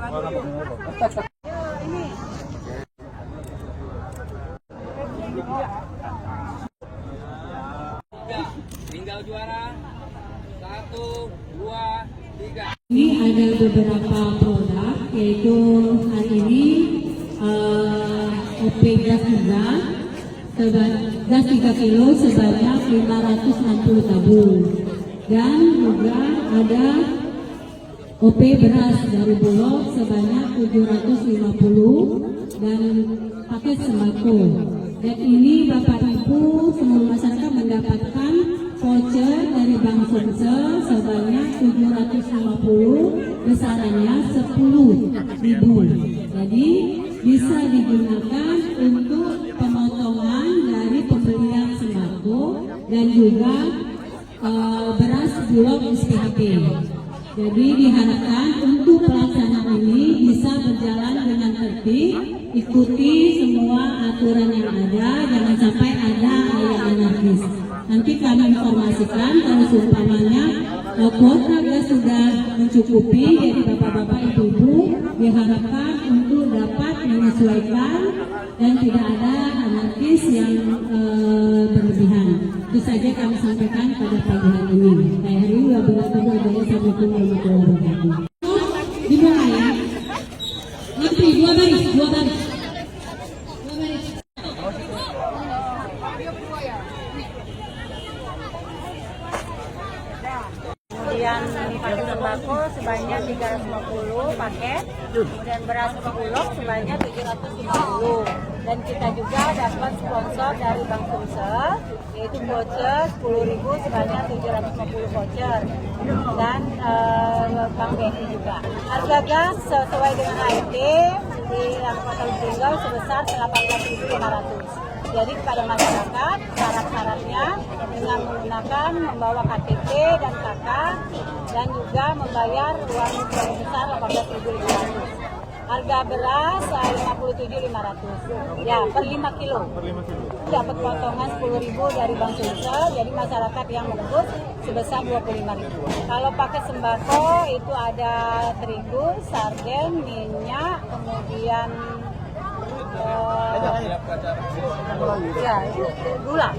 Tinggal juara 1, 2, 3. Ini ada beberapa produk, yaitu hari ini OP gas juga gas 3 kilo sebanyak 560 tabung, dan juga ada OP beras dari Bulog sebanyak 750 dan paket sembako. Dan ini Bapak Ibu seluruh masyarakat mendapatkan voucher dari Bank Sumsel sebanyak 750, besarannya 10.000. Jadi bisa digunakan untuk pemotongan dari pembelian sembako dan juga beras Bulog SPHP. Jadi diharapkan untuk pelaksanaan ini bisa berjalan dengan tertib, ikuti semua aturan yang ada, jangan sampai ada yang anarkis. Nanti kami informasikan kalau seumpamanya kuota gas sudah mencukupi, jadi bapak-bapak ibu-ibu diharapkan untuk dapat menyesuaikan dan tidak ada anarkis yang berlebihan. Itu saja kami sampaikan pada pagi hari ini. Saya hari ini Assalamualaikum warahmatullahi wabarakatuh. Dimulai ya. Nanti dua baris. Kemudian paket sembako sebanyak 350 paket, kemudian beras Bulog sebanyak 750, dan kita juga dapat sponsor dari Bank Sumsel, yaitu voucher 10.000 sebanyak 750 voucher, dan Bank BNI juga. Harga gas sesuai dengan HIT di Kota Lubuk sebesar 18.500. Jadi kepada masyarakat syarat-syaratnya dengan menggunakan membawa KTP dan KK dan juga membayar uang sebesar 18.500. Harga beras 57.500. Ya, per 5 kilo. Dapat potongan 10.000 dari Bank Sumsel, jadi masyarakat yang membus sebesar 25.000. Kalau pakai sembako itu ada terigu, sarden, minyak, kemudian gula.